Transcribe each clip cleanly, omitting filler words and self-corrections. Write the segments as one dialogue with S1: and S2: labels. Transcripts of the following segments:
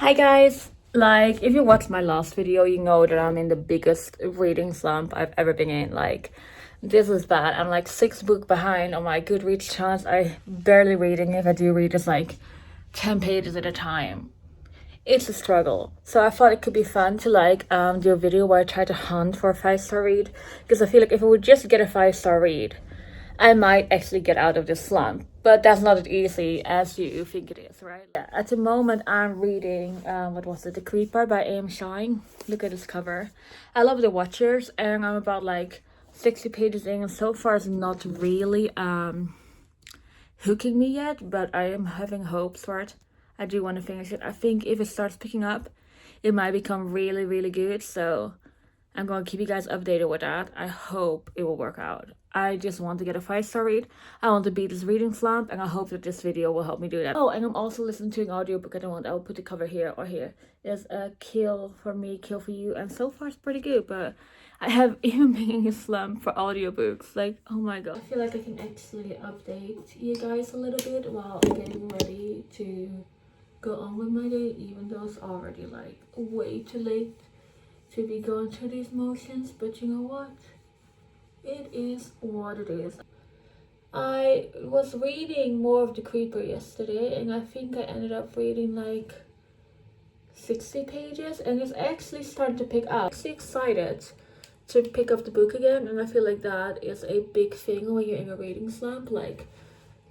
S1: Hi guys! Like, if you watched my last video, you know that I'm in the biggest reading slump I've ever been in. Like, this is bad. I'm like 6 books behind on my Goodreads charts. I barely reading. If I do read, it's like 10 pages at a time. It's a struggle. So I thought it could be fun to do a video where I try to hunt for a 5-star read. Because I feel like if I would just get a 5-star read, I might actually get out of this slump. But that's not as easy as you think it is, right? Yeah, at the moment I'm reading, The Creeper by A.M. Shine. Look at this cover. I love The Watchers, and I'm about like 60 pages in, and so far it's not really hooking me yet, but I am having hopes for it. I do want to finish it. I think if it starts picking up, it might become really, really good, so I'm going to keep you guys updated with that. I hope it will work out. I just want to get a 5-star read. I want to beat this reading slump, and I hope that this video will help me do that. Oh, and I'm also listening to an audiobook at the moment. I'll put the cover here or here. It's a Kill for Me, Kill for You, and so far it's pretty good, but I have even been in a slump for audiobooks. Like, oh my god. I feel like I can actually update you guys a little bit while I'm getting ready to go on with my day, even though it's already like way too late to be going through these motions. But you know what? It is what it is. I was reading more of The Creeper yesterday, and I think I ended up reading like 60 pages, and it's actually starting to pick up. I'm actually excited to pick up the book again, and I feel like that is a big thing when you're in a reading slump. Like,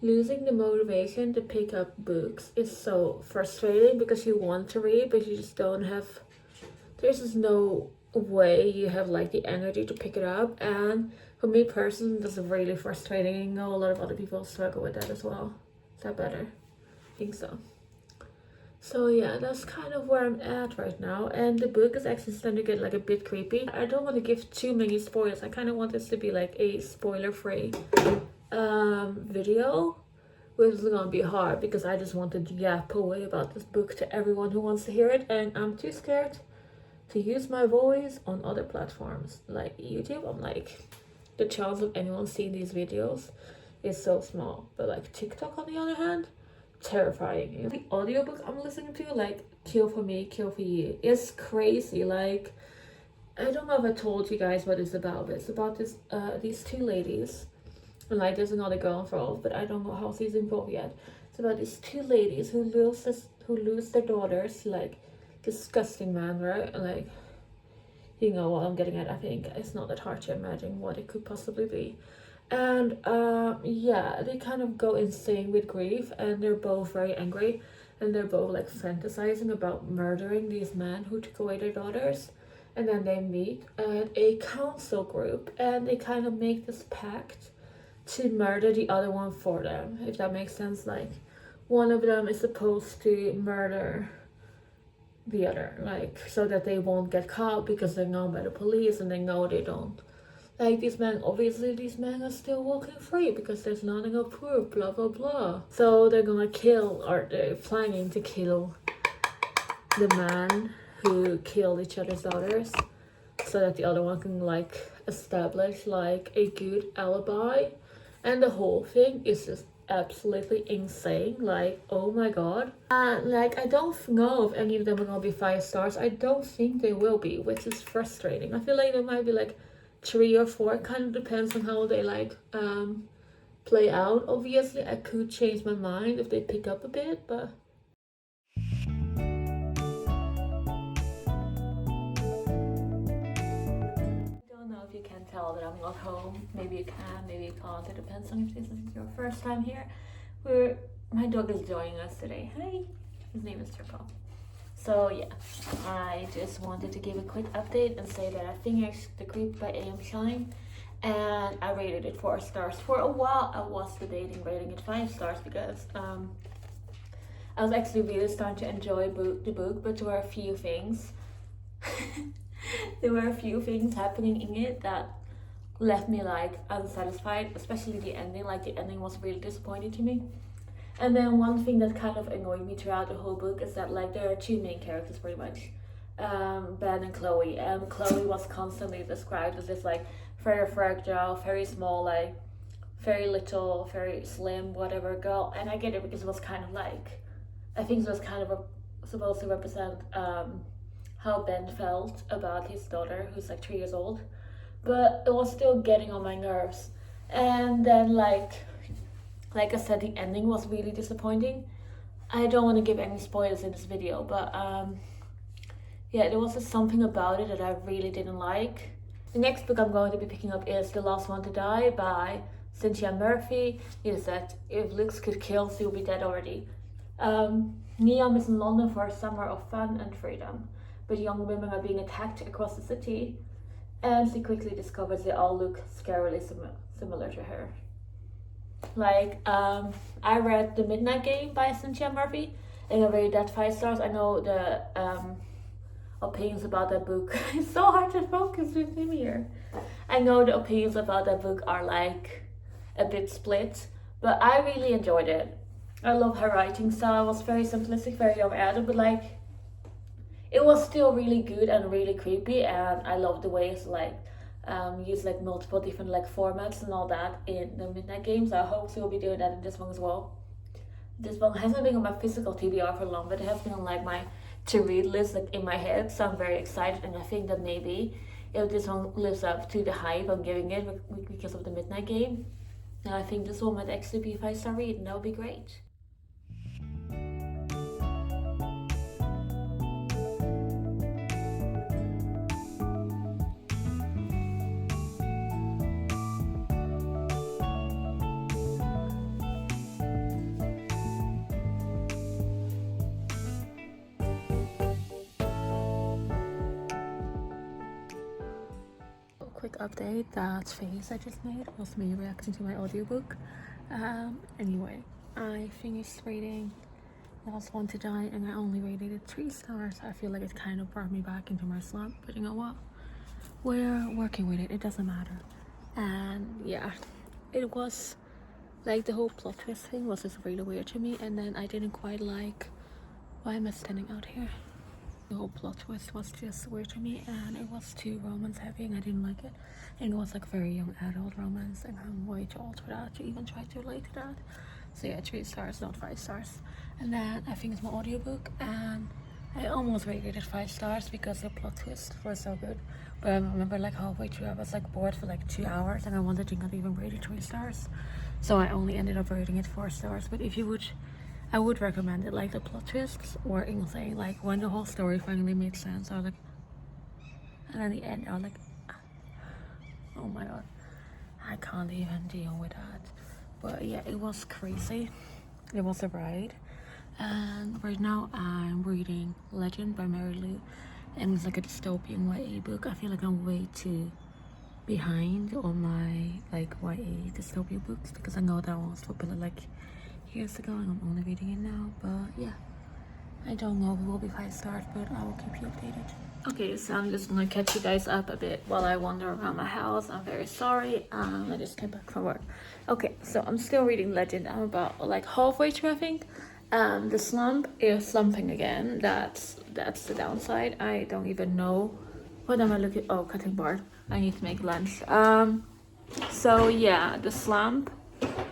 S1: losing the motivation to pick up books is so frustrating because you want to read, but you just don't have, there's just no way you have like the energy to pick it up. And for me personally, this is really frustrating. I know a lot of other people struggle with that as well. Is that better? I think so. So yeah, that's kind of where I'm at right now, and the book is actually starting to get like a bit creepy. I don't want to give too many spoilers. I kind of want this to be like a spoiler-free video, which is gonna be hard because I just wanted to yap away about this book to everyone who wants to hear it, and I'm too scared to use my voice on other platforms like YouTube. I'm like, the chance of anyone seeing these videos is so small. But like TikTok on the other hand, terrifying. The audiobook I'm listening to, like Kill for Me, Kill for You, is crazy. Like, I don't know if I told you guys what it's about, but it's about this these two ladies, and like there's another girl involved, but I don't know how she's involved yet. It's about these two ladies who lose their daughters, like disgusting man, right? Like, you know what I'm getting at. I think it's not that hard to imagine what it could possibly be. And yeah, they kind of go insane with grief, and they're both very angry, and they're both like fantasizing about murdering these men who took away their daughters. And then they meet at a council group, and they kind of make this pact to murder the other one for them, if that makes sense. Like, one of them is supposed to murder the other, like, so that they won't get caught because they're known by the police, and they know they don't. Like, these men are still walking free because there's nothing of proof, blah blah blah. So they're gonna kill, or they're planning to kill, the man who killed each other's daughters, so that the other one can like establish like a good alibi. And the whole thing is just absolutely insane. Like, oh my god. Like, I don't know if any of them are gonna be 5 stars. I don't think they will be, which is frustrating. I feel like there might be like 3 or 4. It kind of depends on how they like play out. Obviously I could change my mind if they pick up a bit, but if you can tell that I'm not home. Maybe you can, maybe you can't. It depends on if this is your first time here. My dog is joining us today. Hey, his name is Chantal. So yeah, I just wanted to give a quick update and say that I finished The Creep by A.M. Shine, and I rated it 4 stars. For a while I was debating rating it 5 stars because I was actually really starting to enjoy the book, but there were a few things happening in it that left me like unsatisfied, especially the ending. Like, the ending was really disappointing to me. And then one thing that kind of annoyed me throughout the whole book is that like there are 2 main characters pretty much, Ben and Chloe, and Chloe was constantly described as this like very fragile, very small, like very little, very slim, whatever girl. And I get it because it was kind of like, I think it was kind of a supposed to represent how Ben felt about his daughter, who's like 3 years old, but it was still getting on my nerves. And then like I said, the ending was really disappointing. I don't want to give any spoilers in this video, but yeah, there was just something about it that I really didn't like. The next book I'm going to be picking up is The Last One to Die by Cynthia Murphy. It said, if looks could kill, she'll be dead already. Neom is in London for a summer of fun and freedom, but young women are being attacked across the city, and she quickly discovers they all look scarily similar to her. Like, I read The Midnight Game by Cynthia Murphy, and I rated that 5 stars. I know the opinions about that book. It's so hard to focus with him here. I know the opinions about that book are like a bit split, but I really enjoyed it. I love her writing style. It was very simplistic, very young adult, but like it was still really good and really creepy, and I love the ways like use like multiple different like formats and all that in the Midnight Games. I hope she'll be doing that in this one as well. This one hasn't been on my physical TBR for long, but it has been on like my to read list like in my head, so I'm very excited, and I think that maybe if this one lives up to the hype I'm giving it because of the Midnight Game, then I think this one might actually be a 5-star read, and that would be great. Quick update, that face I just made was me reacting to my audiobook. Anyway, I finished reading Last One to Die, and I only rated it 3 stars. I feel like it kind of brought me back into my slump, but you know what? We're working with it, it doesn't matter. And yeah, it was like the whole plot twist thing was just really weird to me, and then I didn't quite like, why am I standing out here? The whole plot twist was just weird to me, and it was too romance heavy, and I didn't like it. And it was like very young adult romance, and I'm way too old for that to even try to relate to that. So yeah, 3 stars, not 5 stars. And then I finished my audiobook, and I almost rated it 5 stars because the plot twist was so good. But I remember like halfway through I was like bored for like 2 hours, and I wanted to not even rate it 3 stars. So I only ended up rating it 4 stars. But if you would, I would recommend it. Like the plot twists were insane. Like when the whole story finally made sense, I was like, and then the end, I was like, oh my god, I can't even deal with that. But yeah, it was crazy. It was a ride. And right now I'm reading Legend by Mary Lou, and it's like a dystopian YA book. I feel like I'm way too behind on my like YA dystopia books, because I know that one was popular like years ago, and I'm only reading it now. But yeah, I don't know if it will be 5 stars, but I will keep you updated. Okay, so I'm just gonna catch you guys up a bit while I wander around my house. I'm very sorry. I just came back from work. Okay, so I'm still reading Legend. I'm about like halfway through, I think. The slump is slumping again. That's the downside. I don't even know what am I looking. Oh, cutting board. I need to make lunch. So yeah, the slump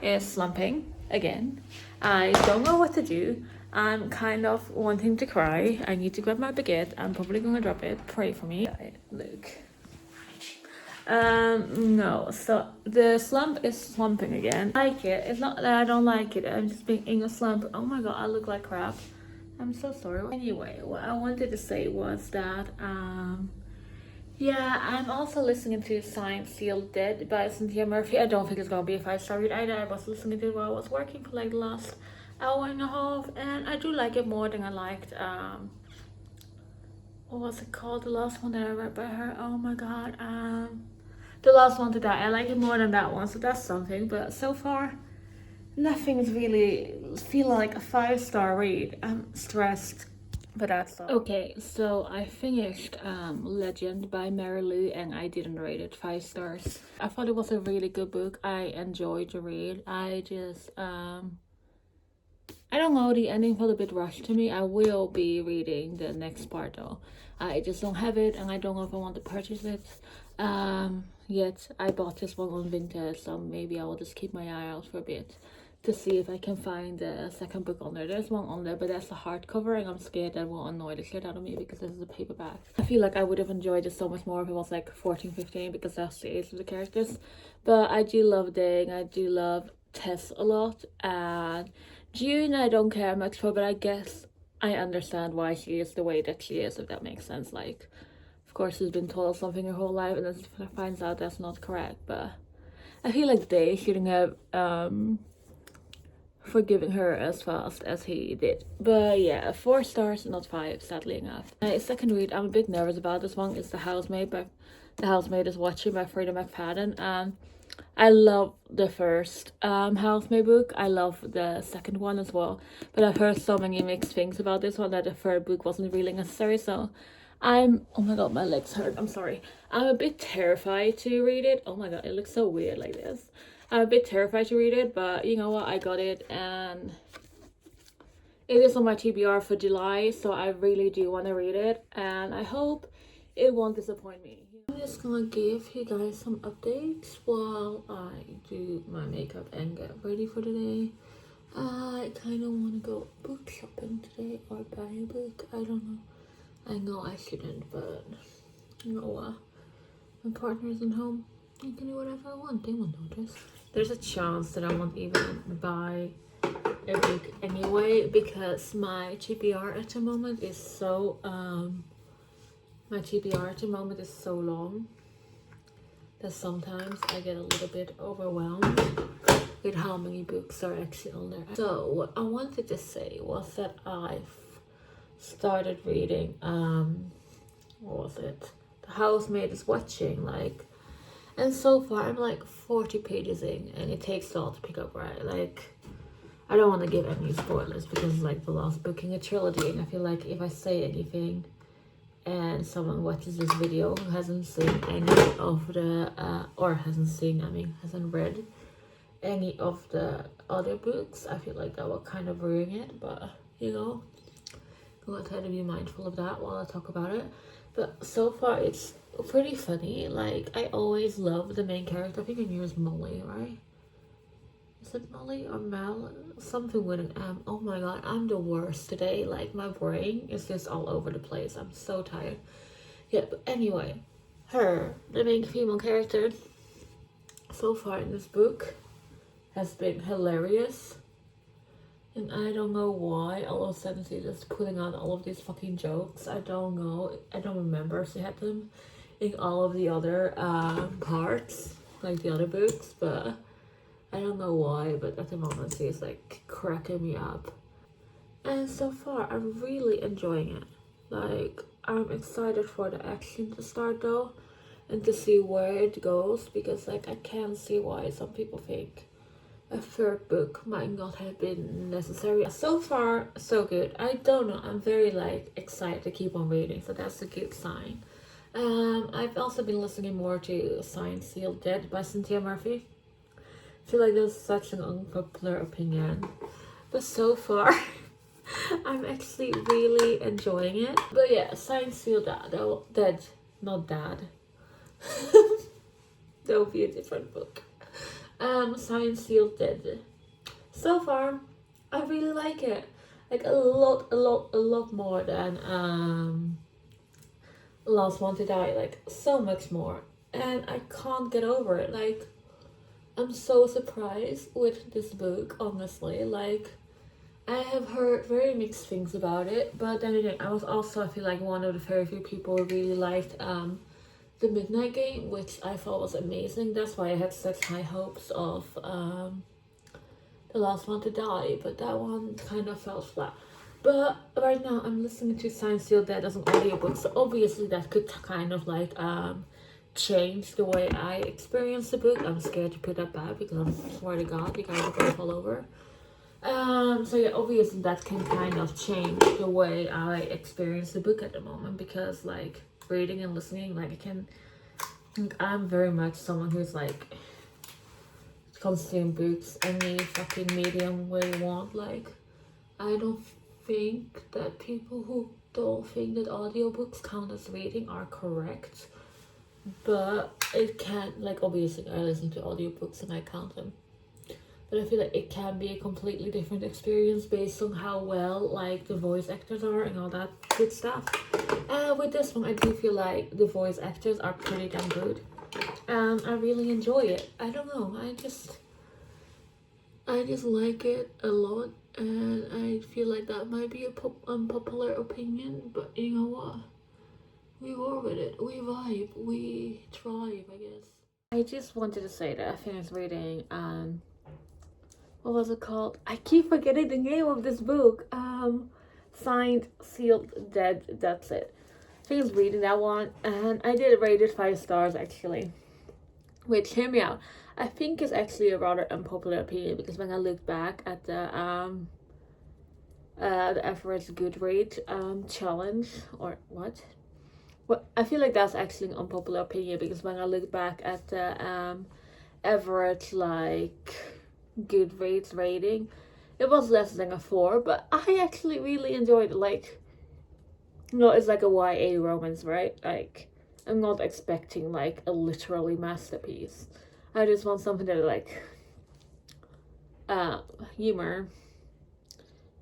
S1: is slumping again. I don't know what to do. I'm kind of wanting to cry. I need to grab my baguette. I'm probably gonna drop it. Pray for me. Look. No, so the slump is slumping again. I like it. It's not that I don't like it. I'm just being in a slump. Oh my god, I look like crap. I'm so sorry. Anyway, what I wanted to say was that yeah, I'm also listening to Signed, Sealed, Dead by Cynthia Murphy. I don't think it's gonna be a 5-star read either. I was listening to it while I was working for like the last hour and a half, and I do like it more than I liked what was it called, the last one that I read by her? Oh my god, The Last One to Die. I like it more than that one, so that's something. But so far nothing is really feeling like a 5-star read. I'm stressed, but that's all. Okay, so I finished Legend by Mary Lou, and I didn't rate it 5 stars. I thought it was a really good book. I enjoyed the read. I just I don't know, the ending felt a bit rushed to me. I will be reading the next part though. I just don't have it, and I don't know if I want to purchase it yet. I bought this one on Vinted, so maybe I will just keep my eye out for a bit. to see if I can find the second book on there. There's one on there, but that's a hardcover, and I'm scared that will annoy the shit out of me because this is a paperback. I feel like I would have enjoyed it so much more if it was like 14, 15, because that's the age of the characters. But I do love Ding, I do love Tess a lot, and June I don't care much for, but I guess I understand why she is the way that she is, if that makes sense. Like, of course, she's been told something her whole life, and then finds out that's not correct. But I feel like they shouldn't have forgiving her as fast as he did. But yeah, 4 stars, not 5, sadly enough. My second read I'm a bit nervous about this one is The Housemaid is Watching by Frida McFadden. I love the first Housemaid book. I love the second one as well. But I've heard so many mixed things about this one that the third book wasn't really necessary. So oh my god, my legs hurt. I'm sorry. I'm a bit terrified to read it. Oh my god, it looks so weird like this. I'm a bit terrified to read it, but you know what? I got it, and it is on my TBR for July, so I really do want to read it, and I hope it won't disappoint me. I'm just gonna give you guys some updates while I do my makeup and get ready for the day. I kind of want to go book shopping today or buy a book. I don't know. I know I shouldn't, but you know what? My partner isn't home. I can do whatever I want. They won't notice. There's a chance that I won't even buy a book anyway, because my TBR at the moment is so long that sometimes I get a little bit overwhelmed with how many books are actually on there. So what I wanted to say was that I've started reading what was it? The Housemaid is Watching, like. And so far, I'm like 40 pages in, and it takes a lot to pick up, right? Like, I don't want to give any spoilers because it's like the last book in a trilogy, and I feel like if I say anything and someone watches this video who hasn't seen any of the, hasn't read any of the other books, I feel like that will kind of ruin it, but, you know, I'm gonna try to be mindful of that while I talk about it. But so far, it's pretty funny. Like, I always love the main character. I think her name is Molly, right? Is it Molly or Mel? Something with an M. Oh my god, I'm the worst today. Like, my brain is just all over the place. I'm so tired. Yeah, but anyway, the main female character, so far in this book, has been hilarious. And I don't know why all of a sudden she's just putting on all of these fucking jokes. I don't know. I don't remember she had them in all of the other parts, like the other books, but I don't know why, but at the moment she's like cracking me up. And so far I'm really enjoying it. Like, I'm excited for the action to start though, and to see where it goes, because like I can't see why some people think a third book might not have been necessary. So far so good. I don't know, I'm very like excited to keep on reading, so that's a good sign. I've also been listening more to Signed Sealed Dead by Cynthia Murphy. I feel like that's such an unpopular opinion, but so far I'm actually really enjoying it. But yeah, Signed Sealed Dead, not Dad. That would be a different book. Signed Sealed Dead. So far, I really like it. Like a lot more than Last One to Die. Like, so much more. And I can't get over it. Like, I'm so surprised with this book, honestly. Like, I have heard very mixed things about it, but then again, I was also, I feel like, one of the very few people who really liked The Midnight Game, which I thought was amazing. That's why I had such high hopes of The Last One to Die, but that one kind of fell flat. But right now I'm listening to Signed Sealed Dead as an audiobook, so obviously that could kind of like change the way I experience the book. I'm scared to put that back because I swear to God, you guys are gonna fall over. So yeah, obviously that can kind of change the way I experience the book at the moment, because like reading and listening, like I'm very much someone who's like consume books any fucking medium way you want. Like, I don't think that people who don't think that audiobooks count as reading are correct, but it can, like, obviously I listen to audiobooks and I count them. but I feel like it can be a completely different experience based on how well like the voice actors are and all that good stuff. With this one, I do feel like the voice actors are pretty damn good. I really enjoy it. I don't know, I just like it a lot, and I feel like that might be a unpopular opinion, but you know what? We roll with it, we vibe, we thrive, I guess. I just wanted to say that I finished reading, what was it called? I keep forgetting the name of this book. Signed, Sealed, Dead, that's it. I finished reading that one, and I did rate it 5 stars actually. Which, hear me out, I think is actually a rather unpopular opinion, because when I look back at the average Goodreads challenge, or what? Well, I feel like that's actually an unpopular opinion, because when I look back at the average like Goodreads rating, it was less than a 4, but I actually really enjoyed it. Like, you know, it's like a YA romance, right? Like, I'm not expecting like a literally masterpiece. I just want something that like humor,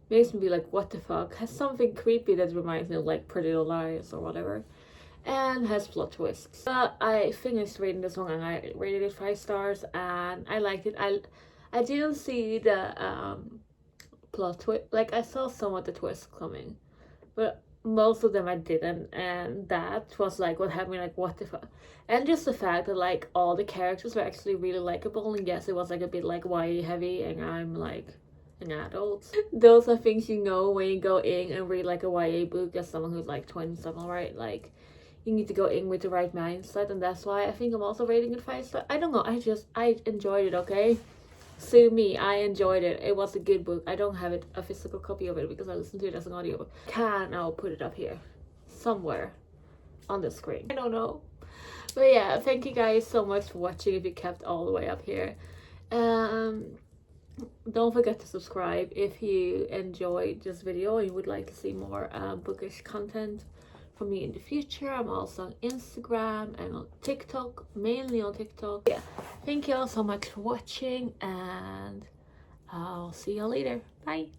S1: makes me be like, what the fuck, has something creepy that reminds me of like Pretty Little Liars or whatever, and has plot twists. I finished reading this one and I rated it 5 stars, and I liked it. I didn't see the plot twist, like I saw some of the twists coming, but most of them I didn't, and that was like what had me like, what the fuck. And just the fact that like all the characters were actually really likable, and yes, it was like a bit like YA heavy, and I'm like an adult. Those are things you know when you go in and read like a YA book as someone who's like 20-something, right? Like, you need to go in with the right mindset, and that's why I think I'm also rating it 5 stars. I don't know, I enjoyed it, okay? Sue me, I enjoyed it. It was a good book. I don't have a physical copy of it because I listened to it as an audiobook. I'll put it up here somewhere on the screen. I don't know. But yeah, thank you guys so much for watching if you kept all the way up here. Don't forget to subscribe if you enjoyed this video and you would like to see more bookish content from me in the future. I'm also on Instagram and on TikTok, mainly on TikTok. Yeah, thank you all so much for watching, and I'll see you all later. Bye.